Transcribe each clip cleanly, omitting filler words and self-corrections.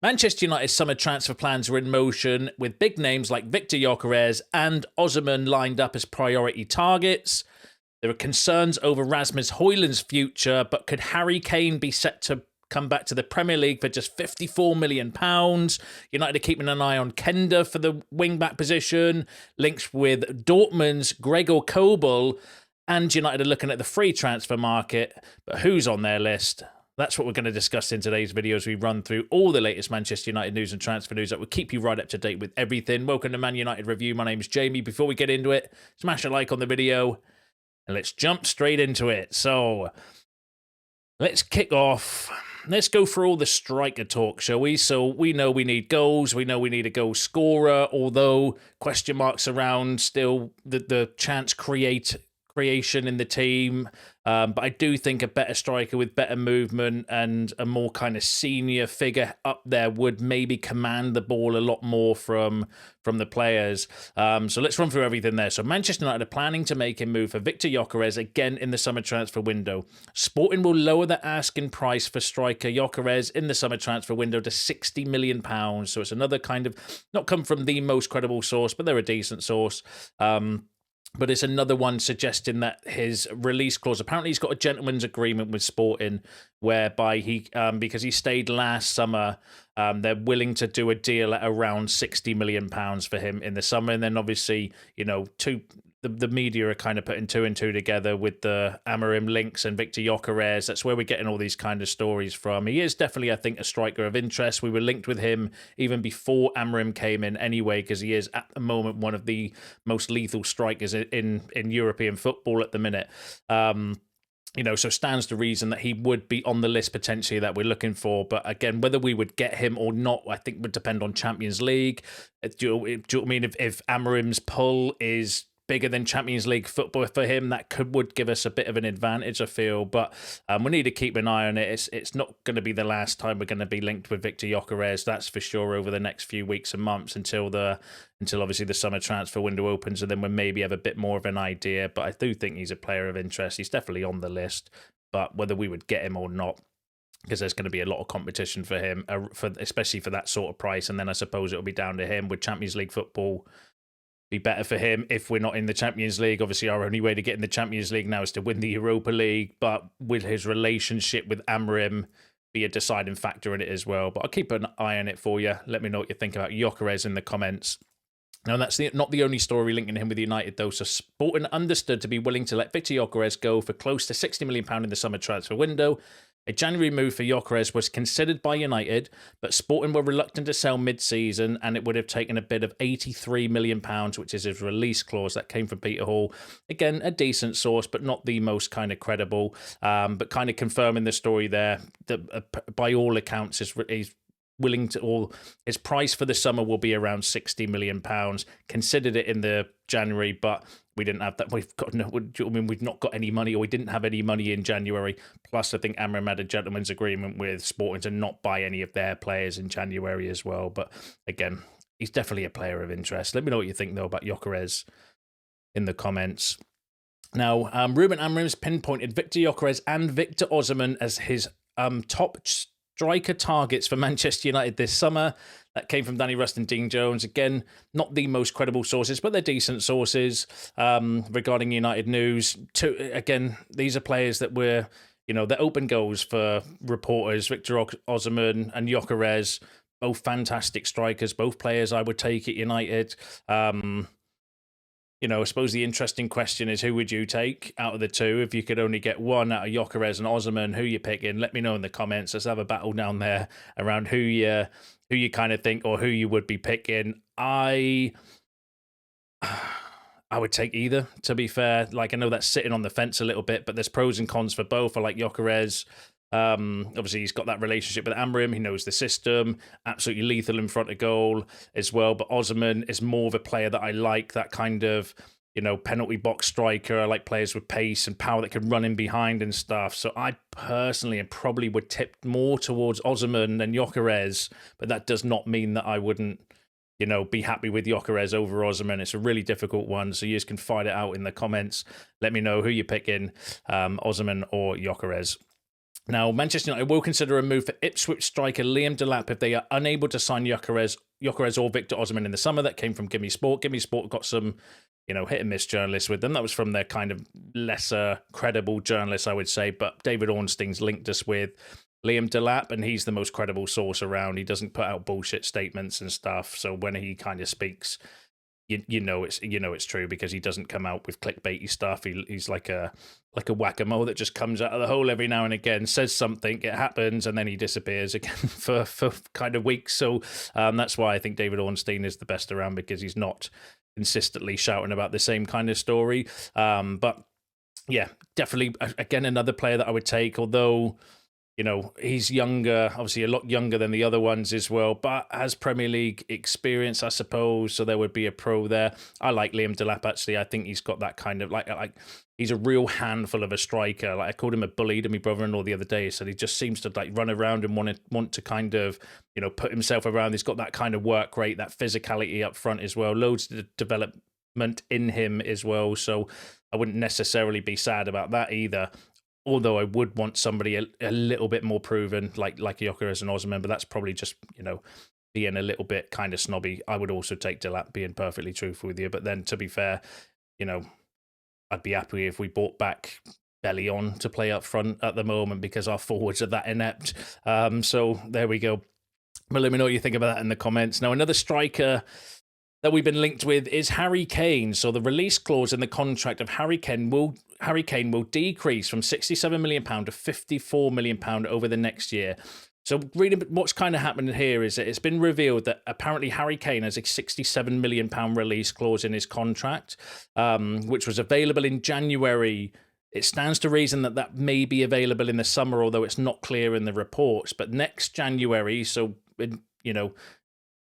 Manchester United's summer transfer plans are in motion, with big names like Viktor Gyokeres and Osimhen lined up as priority targets. There are concerns over Rasmus Hojlund's future, but could Harry Kane be set to come back to the Premier League for just £54 million? United are keeping an eye on Kenda for the wing-back position, links with Dortmund's Gregor Kobel, and United are looking at the free transfer market. But who's on their list? That's what we're going to discuss in today's video as we run through all the latest Manchester United news and transfer news that will keep you right up to date with everything. Welcome to Man United Review. My name is Jamie. Before we get into it, smash a like on the video and let's jump straight into it. So let's kick off. Let's go through all the striker talk, shall we? So we know we need goals. We know we need a goal scorer, although question marks around still the chance creation in the team. But I do think a better striker with better movement and a more kind of senior figure up there would maybe command the ball a lot more from the players. So let's run through everything there. So Manchester United are planning to make a move for Viktor Gyokeres again in the summer transfer window. Sporting will lower the asking price for striker Gyokeres in the summer transfer window to £60 million. So it's another kind of, not come from the most credible source, but they're a decent source. But it's another one suggesting that his release clause, apparently he's got a gentleman's agreement with Sporting whereby he, because he stayed last summer, they're willing to do a deal at around £60 million for him in the summer. And then obviously, you know, the media are kind of putting two and two together with the Amorim links and Viktor Gyokeres. That's where we're getting all these kind of stories from. He is definitely, I think, a striker of interest. We were linked with him even before Amorim came in anyway, because he is at the moment one of the most lethal strikers in European football at the minute. You know, so stands to reason that he would be on the list potentially that we're looking for. But again, whether we would get him or not, I think would depend on Champions League. Do you mean if Amorim's pull is bigger than Champions League football for him, that would give us a bit of an advantage, I feel. But we need to keep an eye on it. It's not going to be the last time we're going to be linked with Viktor Gyokeres, that's for sure, over the next few weeks and months until obviously the summer transfer window opens, and then we'll maybe have a bit more of an idea. But I do think he's a player of interest. He's definitely on the list, but whether we would get him or not, because there's going to be a lot of competition for him, especially for that sort of price. And then I suppose it'll be down to him. Would Champions League football be better for him if we're not in the Champions League? Obviously, our only way to get in the Champions League now is to win the Europa League, but will his relationship with Amorim be a deciding factor in it as well? But I'll keep an eye on it for you. Let me know what you think about Gyokeres in the comments. Now, that's not the only story linking him with United, though. So Sporting understood to be willing to let Viktor Gyokeres go for close to £60 million in the summer transfer window. A January move for Gyokeres was considered by United, but Sporting were reluctant to sell mid-season, and it would have taken a bid of £83 million, which is his release clause. That came from Peter Hall. Again, a decent source, but not the most kind of credible, but kind of confirming the story there. That by all accounts, he's willing to, or his price for the summer will be around £60 million. Considered it in the January, but we didn't have that. We've not got any money, or we didn't have any money in January. Plus, I think Amorim had a gentleman's agreement with Sporting to not buy any of their players in January as well. But again, he's definitely a player of interest. Let me know what you think, though, about Gyokeres in the comments. Now, Ruben Amorim's pinpointed Viktor Gyokeres and Victor Osimhen as his top striker targets for Manchester United this summer. That came from Danny Rust and Dean Jones. Again, not the most credible sources, but they're decent sources regarding United news. Again, these are players that were, they're open goals for reporters. Victor Osimhen and Gyokeres, both fantastic strikers, both players I would take at United. I suppose the interesting question is, who would you take out of the two? If you could only get one out of Gyokeres and Osimhen, who you picking? Let me know in the comments. Let's have a battle down there around who you kind of think, or who you would be picking. I would take either, to be fair. Like, I know that's sitting on the fence a little bit, but there's pros and cons for both. I like Gyokeres. Obviously, he's got that relationship with Amorim. He knows the system. Absolutely lethal in front of goal as well. But Osimhen is more of a player that I like, that kind of, penalty box striker. I like players with pace and power that can run in behind and stuff. So I personally probably would tip more towards Osimhen than Gyokeres, but that does not mean that I wouldn't, be happy with Gyokeres over Osimhen. It's a really difficult one, so you just can find it out in the comments. Let me know who you're picking, Osimhen or Gyokeres. Now, Manchester United will consider a move for Ipswich striker Liam Delap if they are unable to sign Gyokeres or Viktor Osimhen in the summer. That came from Gimme Sport. Gimme Sport got some, hit and miss journalists with them. That was from their kind of lesser credible journalists, I would say. But David Ornstein's linked us with Liam Delap, and he's the most credible source around. He doesn't put out bullshit statements and stuff. So when he kind of speaks, you know it's true, because he doesn't come out with clickbaity stuff. He's like a whack-a-mole that just comes out of the hole every now and again, says something, it happens, and then he disappears again for kind of weeks. So that's why I think David Ornstein is the best around, because he's not consistently shouting about the same kind of story. But yeah, definitely again another player that I would take, although he's younger, obviously a lot younger than the other ones as well, but has Premier League experience, I suppose, so there would be a pro there. I like Liam Delap, actually. I think he's got that kind of, like he's a real handful of a striker. Like, I called him a bully to my brother-in-law the other day, so he just seems to like run around and want to kind of, put himself around. He's got that kind of work rate, that physicality up front as well, loads of development in him as well, so I wouldn't necessarily be sad about that either. Although I would want somebody a little bit more proven, like Gyokeres and Osimhen, but that's probably just, being a little bit kind of snobby. I would also take Delap, being perfectly truthful with you. But then, to be fair, I'd be happy if we brought back Bellion to play up front at the moment, because our forwards are that inept. So there we go. But let me know what you think about that in the comments. Now, another striker that we've been linked with is Harry Kane. So the release clause in the contract of Harry Kane will decrease from £67 million to £54 million over the next year. So really what's kind of happening here is that it's been revealed that apparently Harry Kane has a £67 million release clause in his contract, which was available in January. It stands to reason that that may be available in the summer, although it's not clear in the reports. But next January, so in,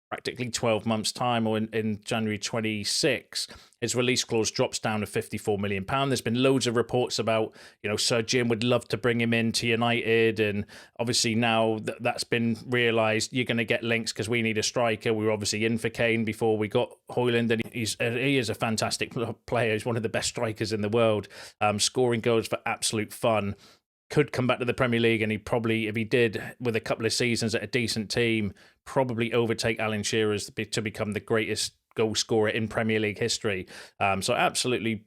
practically 12 months' time, or in January 26, his release clause drops down to £54 million. There's been loads of reports about, Sir Jim would love to bring him into United, and obviously now that's been realised, you're going to get links because we need a striker. We were obviously in for Kane before we got Hojlund, and he is a fantastic player. He's one of the best strikers in the world, scoring goals for absolute fun. Could come back to the Premier League, and he probably, if he did with a couple of seasons at a decent team, probably overtake Alan Shearer to become the greatest goal scorer in Premier League history. So absolutely,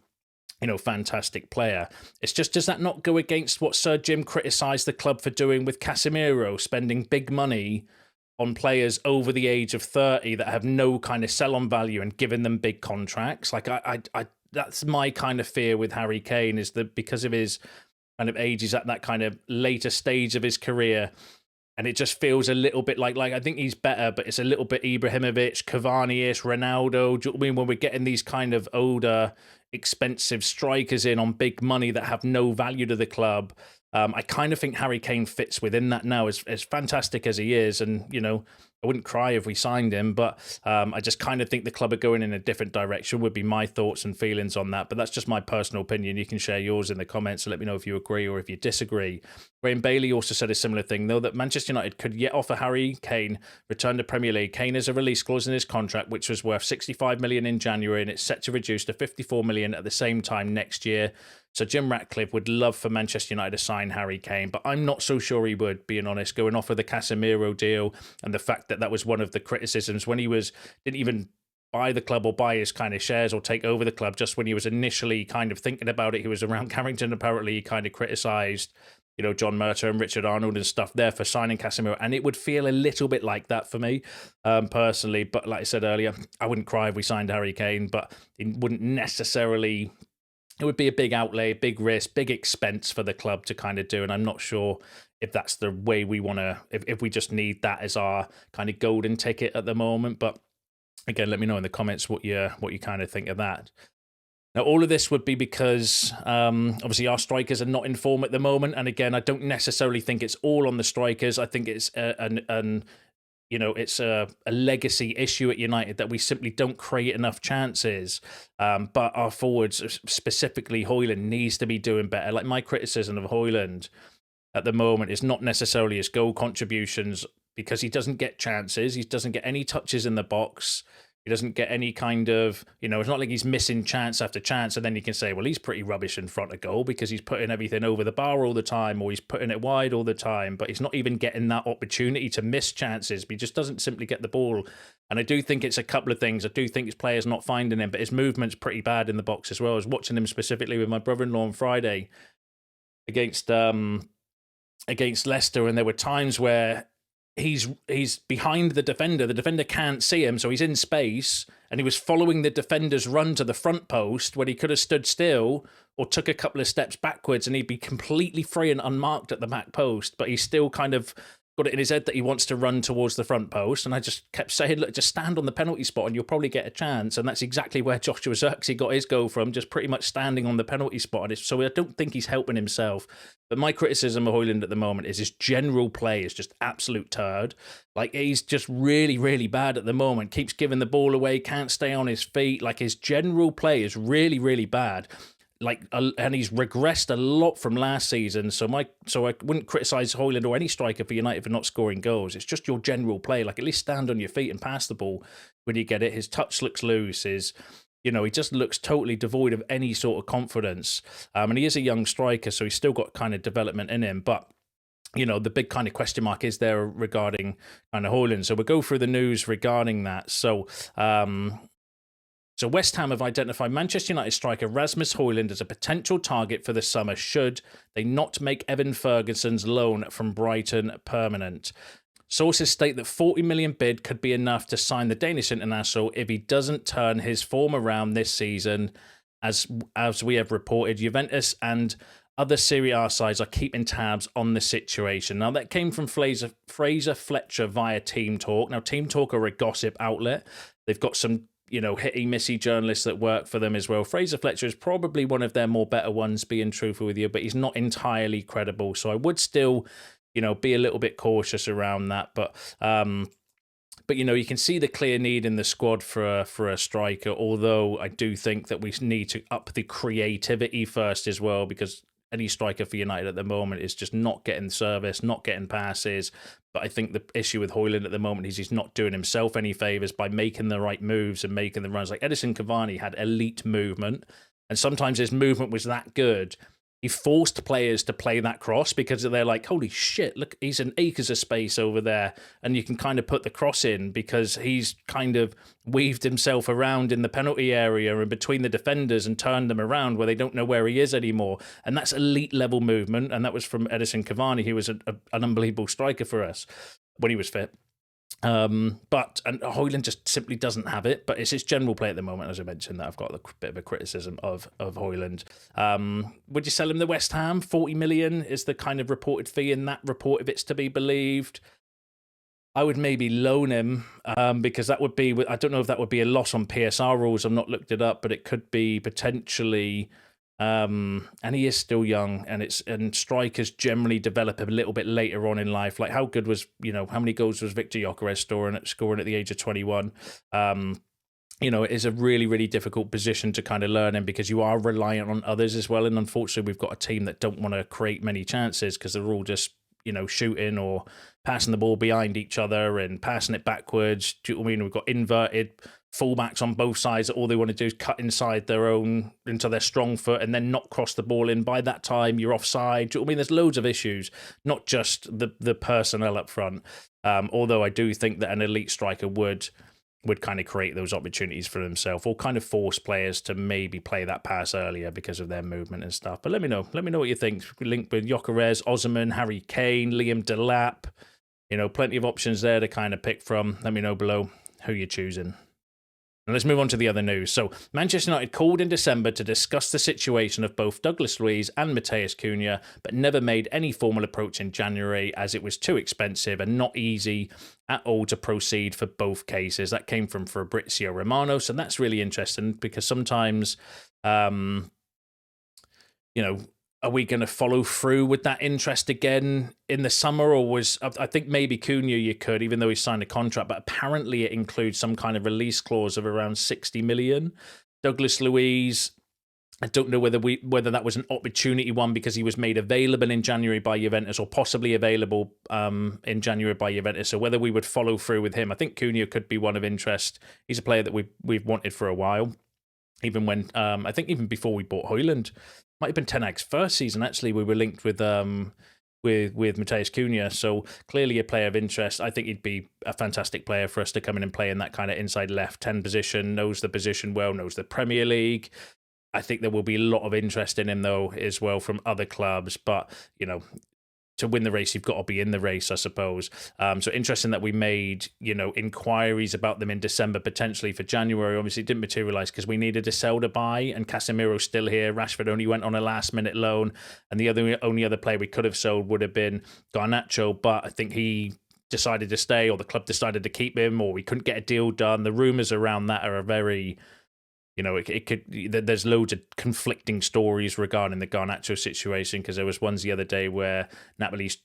fantastic player. It's just, does that not go against what Sir Jim criticised the club for doing with Casemiro, spending big money on players over the age of 30 that have no kind of sell-on value and giving them big contracts? Like, I that's my kind of fear with Harry Kane, is that because of his kind of age, he's at that kind of later stage of his career, and it just feels a little bit like I think he's better, but it's a little bit Ibrahimovic, Cavani-ish, Ronaldo. Do you know what I mean? When we're getting these kind of older, expensive strikers in on big money that have no value to the club, I kind of think Harry Kane fits within that now, as fantastic as he is, and I wouldn't cry if we signed him, but I just kind of think the club are going in a different direction, would be my thoughts and feelings on that. But that's just my personal opinion. You can share yours in the comments, so let me know if you agree or if you disagree. Graham Bailey also said a similar thing, though, that Manchester United could yet offer Harry Kane return to Premier League. Kane has a release clause in his contract, which was worth £65 million in January, and it's set to reduce to £54 million at the same time next year. So Jim Ratcliffe would love for Manchester United to sign Harry Kane, but I'm not so sure he would, being honest, going off of the Casemiro deal and the fact that that was one of the criticisms when he didn't even buy the club or buy his kind of shares or take over the club. Just when he was initially kind of thinking about it, he was around Carrington. Apparently, he kind of criticised, John Murtough and Richard Arnold and stuff there for signing Casemiro, and it would feel a little bit like that for me, personally. But like I said earlier, I wouldn't cry if we signed Harry Kane, but it wouldn't necessarily. It would be a big outlay, big risk, big expense for the club to kind of do, and I'm not sure if that's the way we want to, if we just need that as our kind of golden ticket at the moment. But again, let me know in the comments what you kind of think of that. Now, all of this would be because obviously our strikers are not in form at the moment, and again, I don't necessarily think it's all on the strikers. I think it's it's a legacy issue at United that we simply don't create enough chances. But our forwards, specifically Hojlund, needs to be doing better. Like, my criticism of Hojlund at the moment is not necessarily his goal contributions, because he doesn't get chances. He doesn't get any touches in the box. He doesn't get any kind of, it's not like he's missing chance after chance, and then you can say, well, he's pretty rubbish in front of goal because he's putting everything over the bar all the time, or he's putting it wide all the time, but he's not even getting that opportunity to miss chances. But he just doesn't simply get the ball. And I do think it's a couple of things. I do think his players not finding him, but his movement's pretty bad in the box as well. I was watching him specifically with my brother-in-law on Friday against Leicester, and there were times where he's behind the defender can't see him, so he's in space, and he was following the defender's run to the front post when he could have stood still or took a couple of steps backwards, and he'd be completely free and unmarked at the back post, but he's still kind of got it in his head that he wants to run towards the front post. And I just kept saying, look, just stand on the penalty spot and you'll probably get a chance. And that's exactly where Joshua Zirkzee got his goal from, just pretty much standing on the penalty spot. So I don't think he's helping himself. But my criticism of Hojlund at the moment is his general play is just absolute turd. Like, he's just really, really bad at the moment. Keeps giving the ball away, can't stay on his feet. Like, his general play is really, really bad. And he's regressed a lot from last season. So I wouldn't criticise Hojlund or any striker for United for not scoring goals. It's just your general play. Like, at least stand on your feet and pass the ball when you get it. His touch looks loose. He just looks totally devoid of any sort of confidence. And he is a young striker, so he's still got kind of development in him. But the big kind of question mark is there regarding kind of Hojlund. So we'll go through the news regarding that. So West Ham have identified Manchester United striker Rasmus Hojlund as a potential target for the summer should they not make Evan Ferguson's loan from Brighton permanent. Sources state that 40 million bid could be enough to sign the Danish international if he doesn't turn his form around this season. As we have reported, Juventus and other Serie A sides are keeping tabs on the situation. Now, that came from Fraser Fletcher via Team Talk. Now, Team Talk are a gossip outlet. They've got some hitty-missy journalists that work for them as well. Fraser Fletcher is probably one of their more better ones, being truthful with you, but he's not entirely credible. So I would still, be a little bit cautious around that. But you can see the clear need in the squad for a striker, although I do think that we need to up the creativity first as well, because any striker for United at the moment is just not getting service, not getting passes. But I think the issue with Hojlund at the moment is he's not doing himself any favours by making the right moves and making the runs. Like, Edison Cavani had elite movement, and sometimes his movement was that good. He forced players to play that cross because they're like, holy shit, look, he's an acres of space over there. And you can kind of put the cross in because he's kind of weaved himself around in the penalty area and between the defenders and turned them around where they don't know where he is anymore. And that's elite level movement. And that was from Edison Cavani. He was an unbelievable striker for us when he was fit. But Hojlund just simply doesn't have it. But it's his general play at the moment, as I mentioned, that I've got a bit of a criticism of Hojlund. Would you sell him to West Ham? 40 million is the kind of reported fee in that report, if it's to be believed. I would maybe loan him because that would be, I don't know if that would be a loss on PSR rules. I've not looked it up, but it could be potentially. And he is still young, and strikers generally develop a little bit later on in life. Like, how good was, how many goals was Viktor Gyokeres scoring at the age of 21? It is a really, really difficult position to kind of learn in because you are reliant on others as well. And unfortunately, we've got a team that don't want to create many chances because they're all just, shooting or passing the ball behind each other and passing it backwards. Do you know what I mean? We've got inverted fullbacks on both sides that all they want to do is cut inside into their strong foot and then not cross the ball in. By that time, you're offside. Do you know what I mean? There's loads of issues, not just the personnel up front. Although I do think that an elite striker would kind of create those opportunities for himself or kind of force players to maybe play that pass earlier because of their movement and stuff. But let me know what you think. Linked with Gyokeres, Osimhen, Harry Kane, Liam Delap. Plenty of options there to kind of pick from. Let me know below who you're choosing. Now let's move on to the other news. So Manchester United called in December to discuss the situation of both Douglas Luiz and Matheus Cunha, but never made any formal approach in January as it was too expensive and not easy at all to proceed for both cases. That came from Fabrizio Romano, so that's really interesting because sometimes, are we going to follow through with that interest again in the summer? Or I think maybe Cunha you could, even though he signed a contract, but apparently it includes some kind of release clause of around 60 million. Douglas Luiz, I don't know whether that was an opportunity one because he was made available in January by Juventus, or possibly available in January by Juventus. So whether we would follow through with him. I think Cunha could be one of interest. He's a player that we've wanted for a while. Even when I think even before we bought Hojlund, might have been Ten Hag's first season. Actually, we were linked with Matheus Cunha, so clearly a player of interest. I think he'd be a fantastic player for us to come in and play in that kind of inside left 10 position. Knows the position well, knows the Premier League. I think there will be a lot of interest in him, though, as well from other clubs. But, to win the race, you've got to be in the race, I suppose. So interesting that we made, inquiries about them in December, potentially for January. Obviously, it didn't materialise because we needed a sell to buy, and Casemiro's still here. Rashford only went on a last-minute loan, and the only other player we could have sold would have been Garnacho, but I think he decided to stay, or the club decided to keep him, or we couldn't get a deal done. The rumours around that are a very... there's loads of conflicting stories regarding the Garnacho situation, because there was ones the other day where Napoli's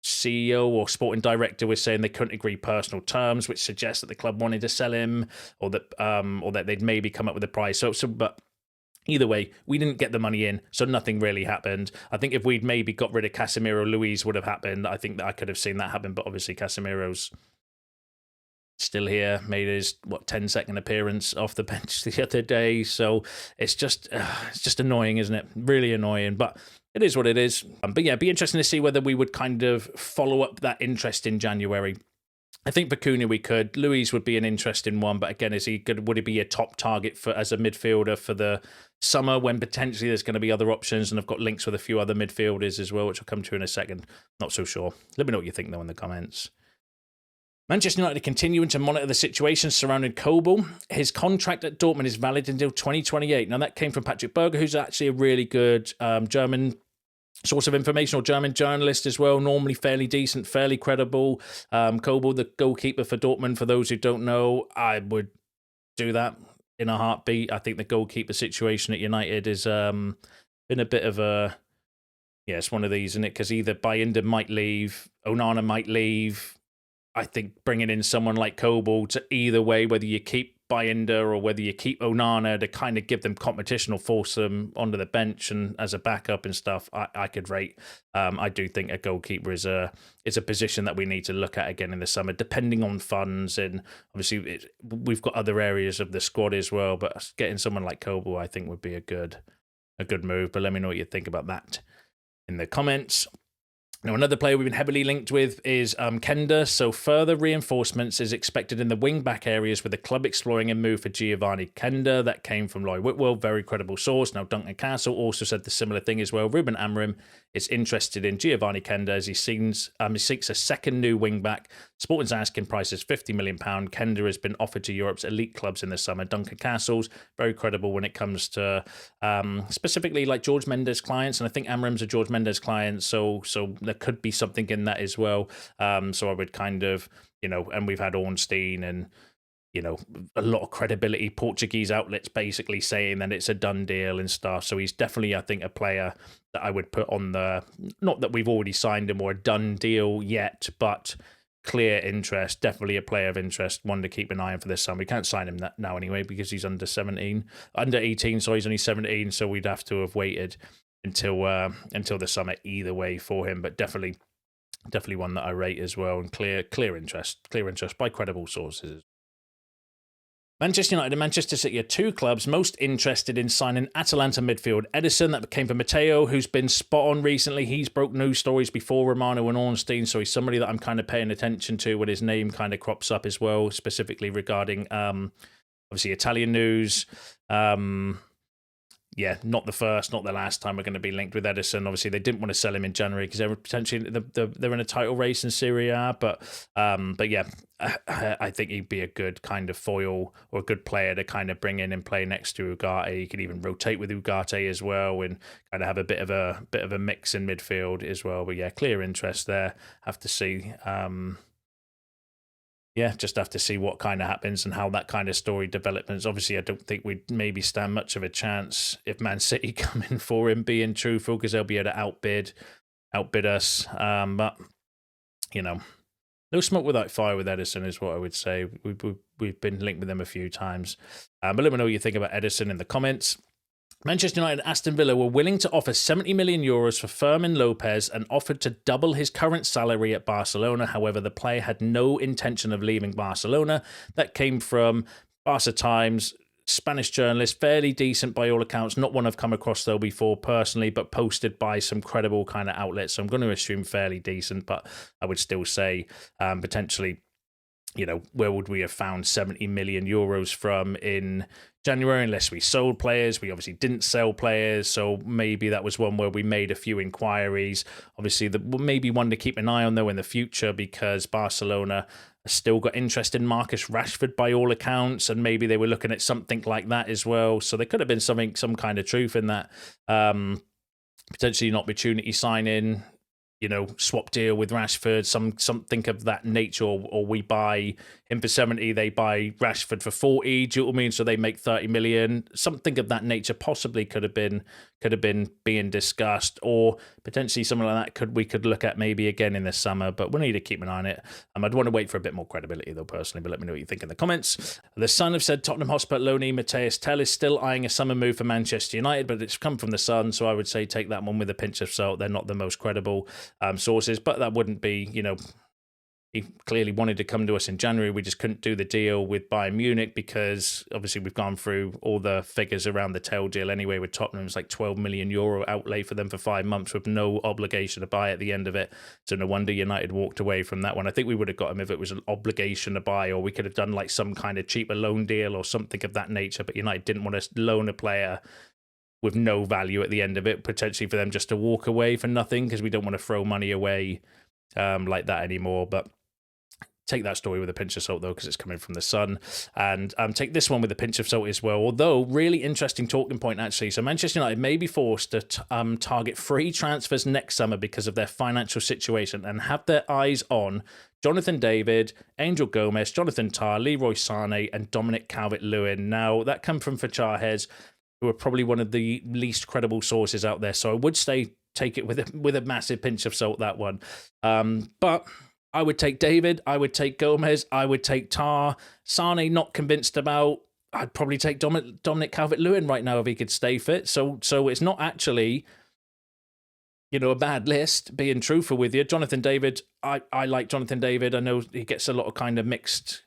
CEO or sporting director was saying they couldn't agree personal terms, which suggests that the club wanted to sell him, or that they'd maybe come up with a price. But either way, we didn't get the money in, so nothing really happened. I think if we'd maybe got rid of Casemiro, Luiz would have happened. I think that I could have seen that happen, but obviously Casemiro's still here, made his 10-second appearance off the bench the other day, so it's just annoying, isn't it? Really annoying, but it is what it is. But yeah, it'd be interesting to see whether we would kind of follow up that interest in January. I think for Cunha we could. Luiz would be an interesting one, but again, would he be a top target as a midfielder for the summer, when potentially there's going to be other options? And I've got links with a few other midfielders as well, which I'll come to in a second. Not so sure. Let me know what you think though in the comments. Manchester United are continuing to monitor the situation surrounding Kobel. His contract at Dortmund is valid until 2028. Now, that came from Patrick Berger, who's actually a really good German source of information, or German journalist as well, normally fairly decent, fairly credible. Kobel, the goalkeeper for Dortmund, for those who don't know, I would do that in a heartbeat. I think the goalkeeper situation at United has been a bit of a... Yeah, it's one of these, isn't it? Because either Bayindir might leave, Onana might leave. I think bringing in someone like Kobel to either way, whether you keep Bayindir or whether you keep Onana, to kind of give them competition or force them onto the bench and as a backup and stuff, I could rate. I do think a goalkeeper is a position that we need to look at again in the summer, depending on funds. And obviously we've got other areas of the squad as well, but getting someone like Kobel, I think, would be a good move. But let me know what you think about that in the comments. Now, another player we've been heavily linked with is Kenda, so further reinforcements is expected in the wing-back areas, with the club exploring a move for Giovanni Kenda. That came from Lloyd Whitwell, very credible source. Now, Duncan Castle also said the similar thing as well. Ruben Amorim is interested in Giovanni Kenda as he seeks a second new wing-back. Sporting's asking price is £50 million. Kenda has been offered to Europe's elite clubs in the summer. Duncan Castle's very credible when it comes to specifically like George Mendes clients, and I think Amorim's a George Mendes client, so there could be something in that as well. So I would kind of, and we've had Ornstein and, a lot of credibility, Portuguese outlets basically saying that it's a done deal and stuff. So he's definitely, I think, a player that I would put on the, not that we've already signed him or a done deal yet, but clear interest, definitely a player of interest, one to keep an eye on for this summer. We can't sign him now anyway because he's under 18, so he's only 17, so we'd have to have waited until the summer either way for him, but definitely one that I rate as well, and clear interest by credible sources. Manchester United and Manchester City are two clubs most interested in signing Atalanta midfield Ederson. That came from Matteo, who's been spot on recently. He's broke news stories before Romano and Ornstein, so he's somebody that I'm kind of paying attention to when his name kind of crops up as well, specifically regarding obviously Italian news. Yeah, not the first, not the last time we're going to be linked with Ederson. Obviously, they didn't want to sell him in January because they were potentially they're in a title race in Serie A. But yeah, I think he'd be a good kind of foil or a good player to kind of bring in and play next to Ugarte. You could even rotate with Ugarte as well and kind of have a bit of a mix in midfield as well. But yeah, clear interest there. Have to see. Yeah, just have to see what kind of happens and how that kind of story develops. Obviously, I don't think we'd maybe stand much of a chance if Man City come in for him, being truthful, because they'll be able to outbid us. But, no smoke without fire with Ederson is what I would say. We've been linked with him a few times. But let me know what you think about Ederson in the comments. Manchester United and Aston Villa were willing to offer 70 million euros for Fermin Lopez and offered to double his current salary at Barcelona. However, the player had no intention of leaving Barcelona. That came from Barca Times, Spanish journalist, fairly decent by all accounts. Not one I've come across, though, before personally, but posted by some credible kind of outlets. So I'm going to assume fairly decent, but I would still say potentially, you know, where would we have found 70 million euros from in January unless we sold players? We obviously didn't sell players, so maybe that was one where we made a few inquiries. Obviously, maybe one to keep an eye on, though, in the future, because Barcelona still got interest in Marcus Rashford by all accounts, and maybe they were looking at something like that as well. So there could have been some kind of truth in that. Potentially an opportunity sign-in, you know, swap deal with Rashford, something of that nature, or we buy him for 70, they buy Rashford for 40, do you know what I mean? So they make 30 million. Something of that nature possibly could have been being discussed, or potentially something like that we could look at maybe again in the summer, but we need to keep an eye on it. I'd want to wait for a bit more credibility though, personally, but let me know what you think in the comments. The Sun have said Tottenham Hotspur loanee Matheus Cunha is still eyeing a summer move for Manchester United, but it's come from the Sun, so I would say take that one with a pinch of salt. They're not the most credible sources, but that wouldn't be, you know, he clearly wanted to come to us in January. We just couldn't do the deal with Bayern Munich because obviously we've gone through all the figures around the tail deal anyway with Tottenham. It's like 12 million euro outlay for them for 5 months with no obligation to buy at the end of it. So no wonder United walked away from that one. I think we would have got him if it was an obligation to buy, or we could have done like some kind of cheaper loan deal or something of that nature. But United didn't want to loan a player with no value at the end of it, potentially for them just to walk away for nothing, because we don't want to throw money away like that anymore. But take that story with a pinch of salt, though, because it's coming from the Sun. And take this one with a pinch of salt as well. Although, really interesting talking point, actually. So Manchester United may be forced to target free transfers next summer because of their financial situation and have their eyes on Jonathan David, Angel Gomez, Jonathan Tah, Leroy Sané, and Dominic Calvert-Lewin. Now, that come from Fachar, who are probably one of the least credible sources out there. So I would say take it with a massive pinch of salt, that one. But I would take David, I would take Gomez, I would take Tah. Sané, not convinced about. I'd probably take Dominic Calvert-Lewin right now if he could stay fit. So it's not actually, you know, a bad list, being truthful with you. Jonathan David, I like Jonathan David. I know he gets a lot of kind of mixed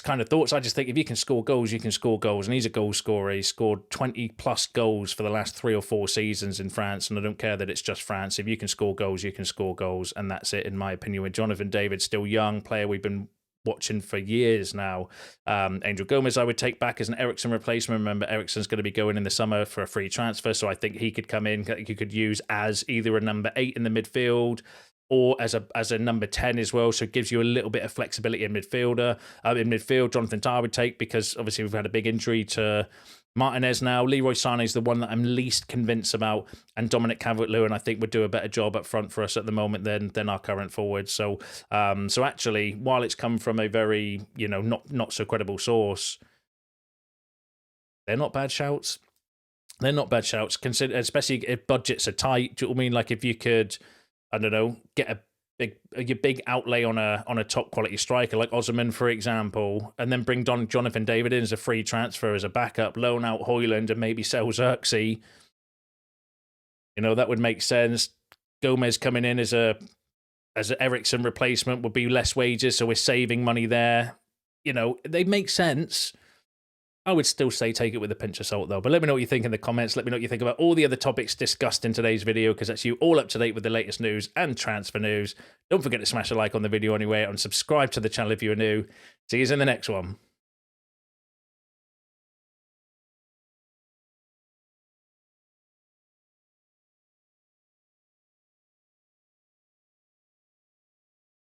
kind of thoughts. I just think if you can score goals, you can score goals. And he's a goal scorer. He's scored 20 plus goals for the last 3 or 4 seasons in France. And I don't care that it's just France. If you can score goals, you can score goals. And that's it, in my opinion. With Jonathan David, still young player we've been watching for years now. Angel Gomez, I would take back as an Eriksen replacement. Remember, Eriksen's going to be going in the summer for a free transfer. So I think he could come in. You could use as either a number 8 in the midfield, or as a number 10 as well, so it gives you a little bit of flexibility in midfield, Jonathan Tah would take, because obviously we've had a big injury to Martinez now. Leroy Sané is the one that I'm least convinced about, and Dominic Calvert-Lewin I think would do a better job up front for us at the moment than our current forward. So actually, while it's come from a very, you know, not so credible source, they're not bad shouts. They're not bad shouts, consider, especially if budgets are tight. Do you know what I mean? Like if you could, I don't know, get a big outlay on a top quality striker like Osimhen, for example, and then bring Jonathan David in as a free transfer as a backup, loan out Hojlund, and maybe sell Xerxes. You know, that would make sense. Gomez coming in as an Eriksen replacement would be less wages, so we're saving money there. You know, they make sense. I would still say take it with a pinch of salt, though. But let me know what you think in the comments. Let me know what you think about all the other topics discussed in today's video, because that's you all up to date with the latest news and transfer news. Don't forget to smash a like on the video anyway, and subscribe to the channel if you're new. See you in the next one.